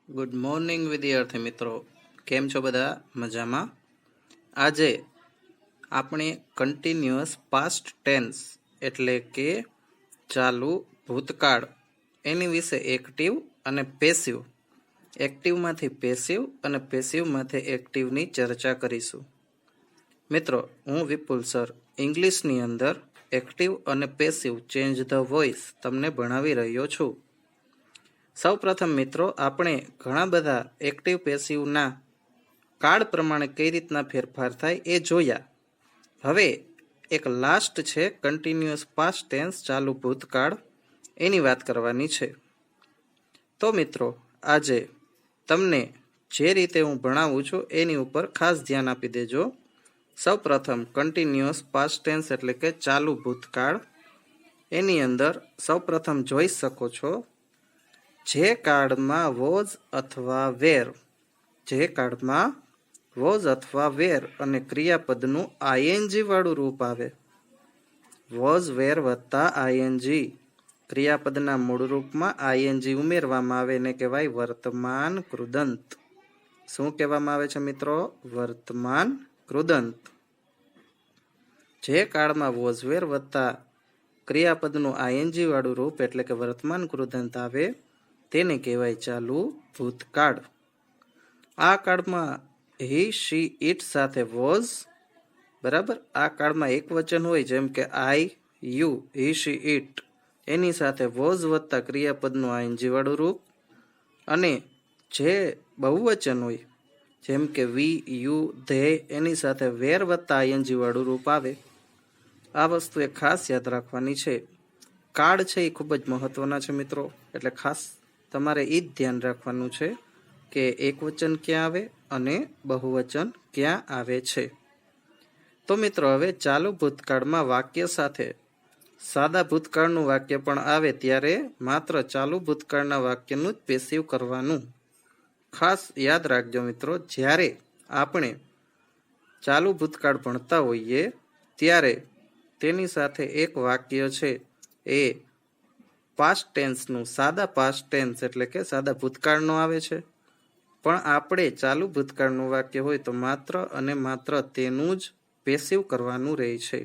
Good morning વિદ્યાર્થી મિત્રો, કેમ છો બધા? મજામાં? આજે આપણે કન્ટિન્યુઅસ પાસ્ટ ટેન્સ એટલે કે ચાલુ ભૂતકાળ એની વિશે એક્ટિવ અને પેસિવ, એક્ટિવમાંથી પેસિવ અને પેસિવમાંથી એક્ટિવની ચર્ચા કરીશું. મિત્રો, હું વિપુલ સર ઇંગ્લિશની અંદર એક્ટિવ અને પેસિવ ચેન્જ ધ વોઇસ તમને ભણાવી રહ્યો છું. સૌ પ્રથમ મિત્રો, આપણે ઘણા બધા એક્ટિવ પેસિવના કાળ પ્રમાણે કઈ રીતના ફેરફાર થાય એ જોયા. હવે એક લાસ્ટ છે કન્ટિન્યુઅસ પાસ્ટ ટેન્સ ચાલુ ભૂતકાળ, એની વાત કરવાની છે. તો મિત્રો, આજે તમને જે રીતે હું ભણાવું છું એની ઉપર ખાસ ધ્યાન આપી દેજો. સૌ પ્રથમ કન્ટિન્યુઅસ પાસ્ટ ટેન્સ એટલે કે ચાલુ ભૂતકાળ, એની અંદર સૌ પ્રથમ જોઈ શકો છો જે કાળમાં વોઝ અથવા વેર, જે કાળમાં વોઝ અથવા વેર અને ક્રિયાપદનું આઈએનજી વાળું રૂપ આવે. વોઝ વેર વત્તા આઈએનજી, ક્રિયાપદના મૂળ રૂપમાં આઈએનજી ઉમેરવામાં આવે એને કહેવાય વર્તમાન કૃદંત. શું કહેવામાં આવે છે મિત્રો? વર્તમાન કૃદંત. જે કાળમાં વોઝ વેર વત્તા ક્રિયાપદનું આઈએનજી વાળું રૂપ એટલે કે વર્તમાન કૃદંત આવે તેને કહેવાય ચાલુ ભૂતકાળ. આ કાળમાં હી શી ઇટ સાથે વોઝ, બરાબર, આ કાળમાં એક વચન હોય જેમ કે I U he she it, એની સાથે વોઝ વત્તા ક્રિયાપદનું આઈએનજી વાળું રૂપ, અને જે બહુવચન હોય જેમ કે વી યુ ધે, એની સાથે વેર વત્તા આઈએનજી વાળું રૂપ આવે. આ વસ્તુ એ ખાસ યાદ રાખવાની છે. કાળ છે એ ખૂબ જ મહત્વના છે મિત્રો, એટલે ખાસ તમારે એ જ ધ્યાન રાખવાનું છે કે એક વચન ક્યાં આવે અને બહુવચન ક્યાં આવે છે. તો મિત્રો, હવે ચાલુ ભૂતકાળમાં વાક્ય સાથે સાદા ભૂતકાળનું વાક્ય પણ આવે ત્યારે માત્ર ચાલુ ભૂતકાળના વાક્યનું જ પેસિવ કરવાનું. ખાસ યાદ રાખજો મિત્રો, જ્યારે આપણે ચાલુ ભૂતકાળ ભણતા હોઈએ ત્યારે તેની સાથે એક વાક્ય છે એ પાસ્ટ ટેન્સનું, સાદા પાસ્ટ ટેન્સ એટલે કે સાદા ભૂતકાળનો આવે છે, પણ આપણે ચાલુ ભૂતકાળનું વાક્ય હોય તો માત્ર અને માત્ર તેનું જ પેસિવ કરવાનું રહે છે.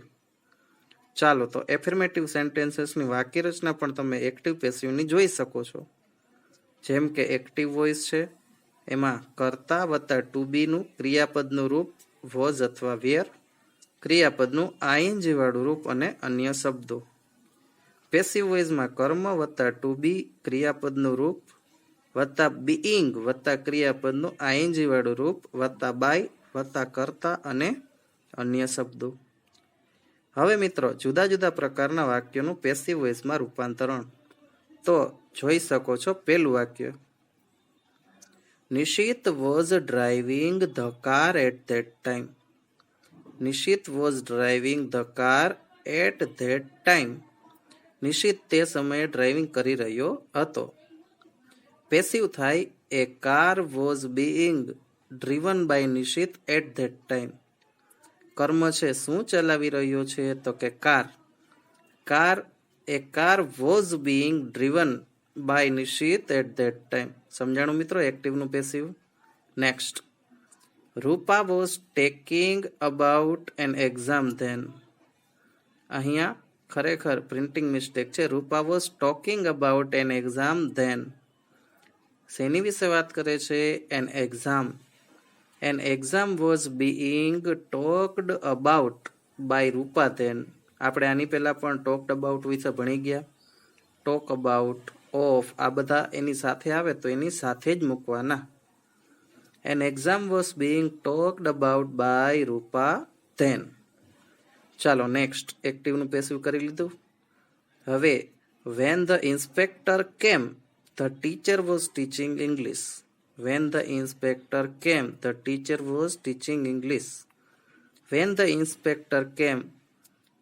ચાલો, તો એફર્મેટિવ સેન્ટેન્સીસની વાક્ય રચના પણ તમે એક્ટિવ પેસિવની જોઈ શકો છો. જેમ કે એક્ટિવ વોઇસ છે, એમાં કર્તા વત્તા ટુ બીનું ક્રિયાપદનું રૂપ વોઝ અથવા વેર, ક્રિયાપદનું આઈએનજી વાળું રૂપ અને અન્ય શબ્દો. પેસિવ વોઇસમાં કર્મ વત્તા ટુ બી ક્રિયાપદનું રૂપ વત્તા બીઈંગ વત્તા ક્રિયાપદનું આઈએનજી વાળું રૂપ વત્તા બાય વત્તા કર્તા અને અન્ય શબ્દો. હવે મિત્રો, જુદા જુદા પ્રકારના વાક્યોનું પેસિવ વોઇસમાં રૂપાંતરણ. તો જોઈ શકો છો પેલું વાક્ય, Nishit was driving the car at that time. Nishit was driving the car at that time. Nishit તે સમયે ડ્રાઇવિંગ કરી રહ્યો હતો. પેસિવ થાય એ car was being driven by Nishit at that time. કર્મ છે શું ચલાવી રહ્યો છે? તો કે car. Car was being driven by Nishit at that time. સમજાણું મિત્રો એક્ટિવનું passive? Next, Rupa was taking about an exam then. અહીંયા ખરેખર પ્રિન્ટિંગ મિસ્ટેક છે. Rupa was talking about an exam then. શેની વિશે વાત કરે છે? An exam. An exam was being talked about by Rupa then. આપણે આની પહેલા પણ ટોકડ અબાઉટ વિશે ભણી ગયા. ટોક અબાઉટ, ઓફ, આ બધા એની સાથે આવે તો એની સાથે જ મૂકવાના. An exam was being talked about by Rupa then. ચાલો નેક્સ્ટ, એક્ટિવનું પેસિવ કરી લીધું. હવે when the inspector came the teacher was teaching English. When the inspector came the teacher was teaching English. When the inspector came,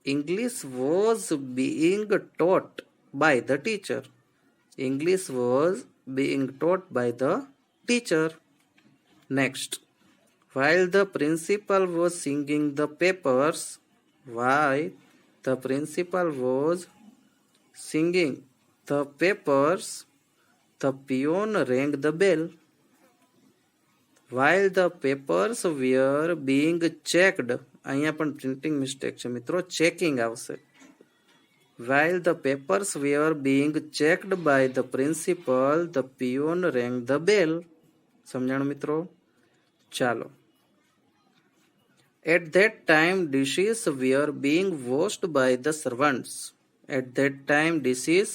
English was being taught by the teacher. English was being taught by the teacher. Next, while the principal was singing the papers, while the principal was singing the papers, the peon rang the bell. while the papers were being checked, અહીંયા પણ printing mistake છે મિત્રો, checking આવશે. While the papers were being checked by the principal, the peon rang the bell. સમજાણું મિત્રો? ચાલો. At that time, dishes were being washed by the servants. At that time, dishes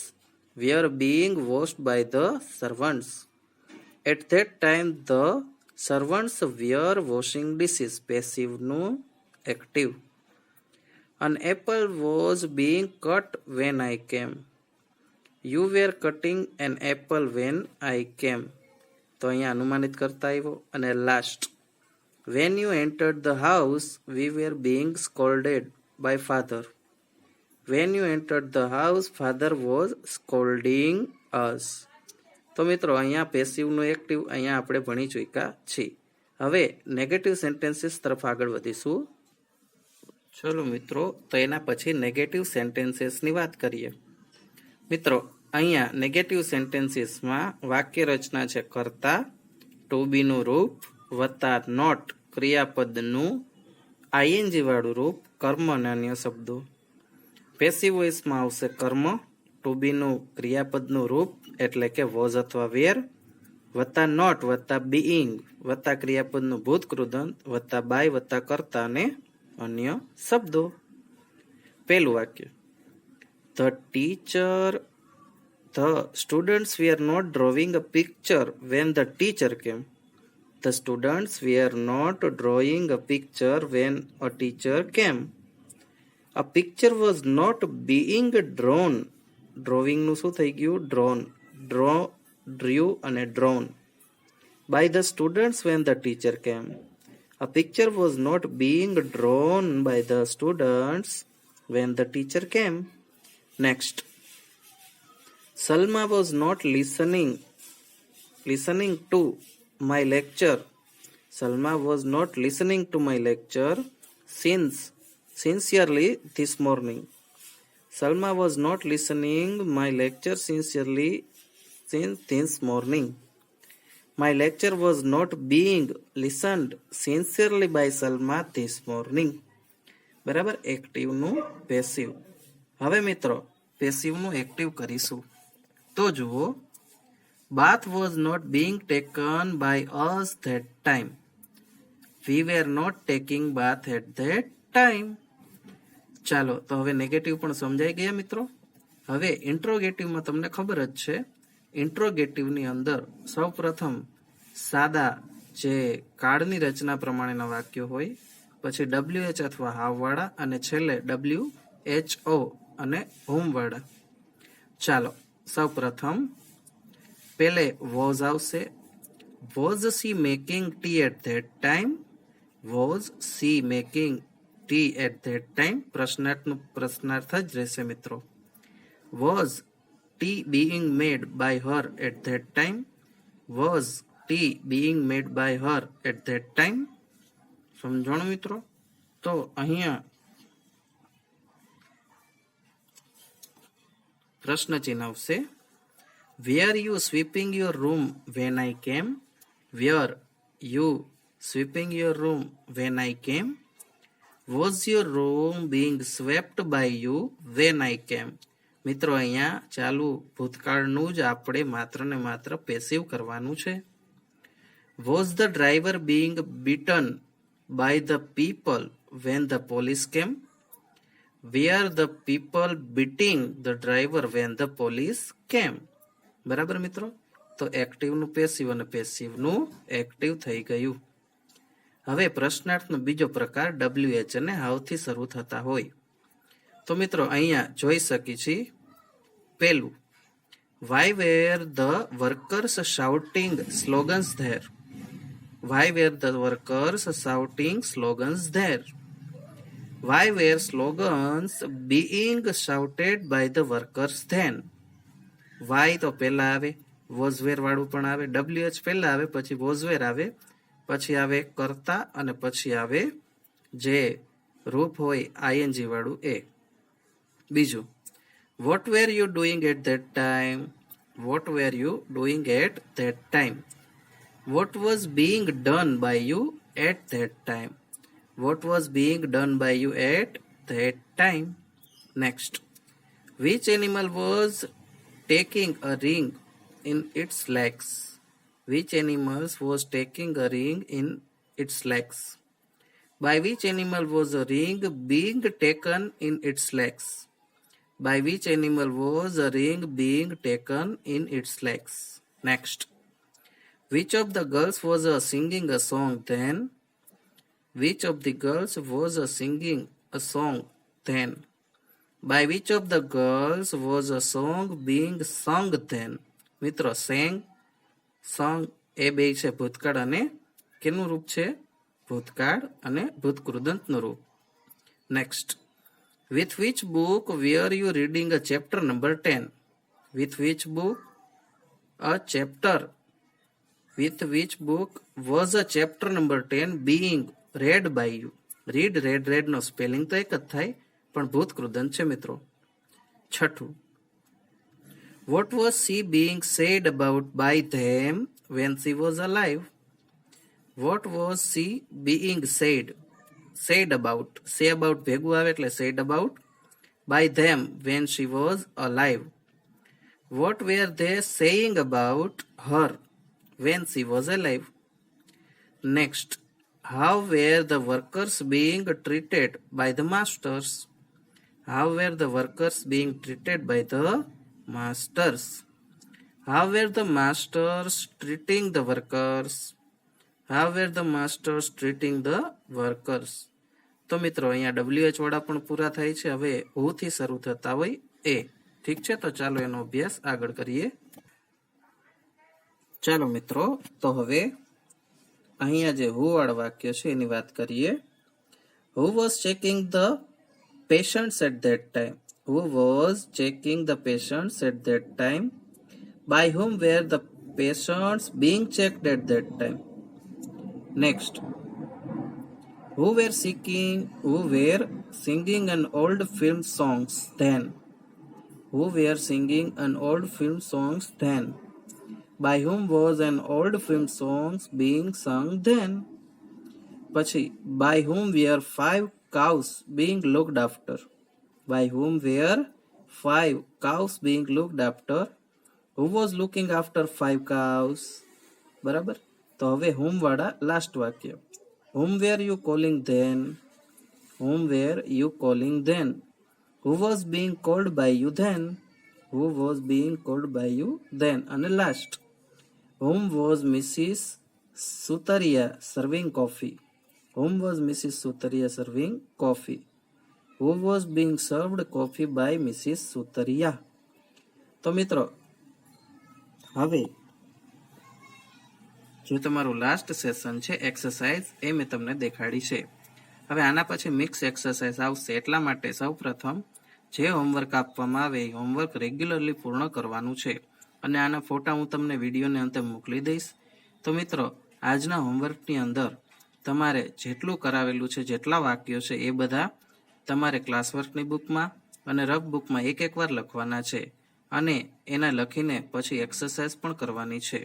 were being washed by the servants. At that time, the servants were washing dishes. Passive નું active. An apple was being cut when I came. You were cutting an apple when I came. તો અહીંયા અનુમાનિત કરતા આવ્યો. અને last, when you entered the house, we were being scolded by father. When you entered the house, father was scolding us. તો મિત્રો અહીંયા પેસિવનું active અહીંયા આપણે ભણી ચૂક્યા છીએ. હવે નેગેટિવ સેન્ટેન્સીસ તરફ આગળ વધીશું. ચલો મિત્રો, તો એના પછી નેગેટિવ સેન્ટેન્સીસની વાત કરીએ. મિત્રો અહીંયા નેગેટિવ સેન્ટેન્સીસમાં વાક્ય રચના છે કર્તા, ટુ બીનું રૂપ વત્તા નોટ ક્રિયાપદનું આઈએનજી વાળું રૂપ, કર્મ અને અન્ય શબ્દો. પેસિવ વોઇસમાં આવશે કર્મ, ટુ બીનું ક્રિયાપદનું રૂપ એટલે કે વોઝ અથવા વેર, વત્તા નોટ વત્તા બીઈંગ વત્તા ક્રિયાપદનું ભૂતકૃદંત વત્તા બાય વત્તા કર્તા અને અન્ય શબ્દો. પહેલું વાક્ય, The students were not drawing a picture when the teacher came. The students were not drawing a picture when a teacher came. A picture was not being drawn. Drawing નું શું થઈ ગયું? Drawn. Drew અને drawn. By the students when the teacher came. A picture was not being drawn by the students when the teacher came. Next. Salma was not listening to my lecture. Salma was not listening to my lecture sincerely this morning. Salma was not listening my lecture sincerely since this morning. My lecture was not being listened sincerely by Salma this morning. બરાબર, એક્ટિવનું passive. હવે મિત્રો પેસિવનું active કરીશું. તો જુઓ, bath was not being taken by us that time. We were not taking bath at that time. ચાલો, તો હવે negative પણ સમજાઈ ગયા મિત્રો. હવે ઇન્ટ્રોગેટિવમાં તમને ખબર જ છે, ઇન્ટ્રોગેટિવની અંદર સૌ પ્રથમ સાદા જે કાળની રચના પ્રમાણેના વાક્યો હોય, પછી WH અથવા હાવવાળા અને છેલ્લે WHO અને હોમવાળા. ચાલો, સૌ પ્રથમ પેલે વોઝ આવશે. Was she making tea at that time? Was she making tea at that time? પ્રશ્નાર્થ જ રહેશે મિત્રો. Was tea being made by her at that time? Was tea being made by her at that time? સમજણ મિત્રો? તો અહીંયા પ્રશ્ન ચિહ્ન આવશે. Were you sweeping your room when I came? Were you sweeping your room when I came? Was your room being swept by you when I came? મિત્રો અહીંયા ચાલુ ભૂતકાળનું જ આપણે માત્ર ને માત્ર પેસિવ કરવાનું છે. Was the driver being beaten by the people when the police came? Were the people beating the driver when the police came? બરાબર મિત્રો? તો એક્ટિવનું પેસિવ અને પેસિવનું એક્ટિવ થઈ ગયું. હવે પ્રશ્નાર્થનો બીજો પ્રકાર WH અને હાવથી શરૂ થતા હોય. તો મિત્રો અહીંયા જોઈ શકી છીએ, પહેલું, Why were the workers shouting slogans there? Why were the workers shouting slogans there? Why were slogans being shouted by the workers then? Why તો પહેલા આવે, was were વાળું પણ આવે, WH પહેલા આવે, પછી was were આવે, પછી આવે કર્તા અને પછી આવે જે રૂપ હોય ING વાળું એ. બીજું, What were you doing at that time? What were you doing at that time? What was being done by you at that time? What was being done by you at that time? Next. Which animal was taking a ring in its legs? Which animal was taking a ring in its legs? By which animal was a ring being taken in its legs? By which animal was a ring being taken in its legs? Next. Which of the girls was singing a song then? Which of the girls was singing a song then? By which of the girls was a song being sung then? મિત્રો sang, song એ બે છે ભૂતકાળ અને કેનું રૂપ છે? ભૂતકાળ અને ભૂતકૃદંતનું રૂપ. Next. With which book were you reading a chapter number 10? With which book a chapter? With which book was a chapter number 10 being read by you? read નો સ્પેલિંગ તો એક જ થાય પણ ભૂતકૃદંત છે મિત્રો. છઠ્ઠું. What was she being said about by them when she was alive? What was she being said about? Say about ભેગું આવે એટલે said about. By them when she was alive. What were they saying about her when she was alive? Next. How were the workers being treated by the masters? How were the workers being treated by the masters? How were the masters treating the workers? How were the masters treating the workers? તો મિત્રો અહીંયા WH વાળા પણ પૂરા થાય છે. હવે હુ થી શરૂ થતા હોય એ. ઠીક છે, તો ચાલો એનો અભ્યાસ આગળ કરીએ. ચાલો મિત્રો, તો હવે અહીંયા જે હુ વાળા વાક્ય છે એની વાત કરીએ. Who was checking the patients at that time? Who was checking the patients at that time? By whom were the patients being checked at that time? Next. Who were singing an old film songs then? Who were singing an old film songs then? By whom was an old film songs being sung then? પછી by whom were 5 cows being looked after? By whom were 5 cows being looked after? Who was looking after 5 cows? બરાબર. તો હવે whom વાળા last વાક્ય. Whom were you calling then? Whom were you calling then? Who was being called by you then? Who was being called by you then? And last. Whom was Mrs. Sutaria serving coffee? Whom was Mrs. Sutaria serving coffee? Who was being served coffee by Mrs. Sutaria? તો મિત્રો હવે જો તમારું last session છે exercise એ મેં તમને દેખાડી છે. હવે આના પછી મિક્સ એક્સરસાઇઝ આવશે. એટલા માટે સૌ પ્રથમ જે હોમવર્ક આપવામાં આવે એ હોમવર્ક રેગ્યુલરલી પૂર્ણ કરવાનું છે અને આના ફોટા હું તમને વિડીયોને અંતે મોકલી દઈશ. તો મિત્રો આજના હોમવર્કની અંદર તમારે જેટલું કરાવેલું છે, જેટલા વાક્યો છે એ બધા તમારે ક્લાસવર્કની બુકમાં અને રફ બુકમાં એક વાર લખવાના છે અને એના લખીને પછી એક્સરસાઇઝ પણ કરવાની છે.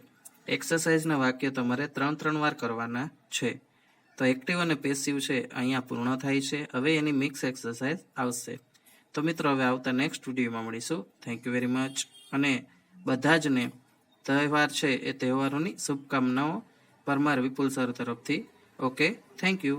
એક્સરસાઇઝના વાક્ય તમારે 3 વાર કરવાના છે. તો એક્ટિવ અને પેસિવ છે અહીંયા પૂર્ણ થાય છે. હવે એની મિક્સ એક્સરસાઇઝ આવશે. તો મિત્રો હવે આવતા નેક્સ્ટ વિડીયોમાં મળીશું. Thank you very much. અને બધા જને તહેવાર છે એ તહેવારોની શુભકામનાઓ પરમાર વિપુલ સર તરફથી. Okay, thank you.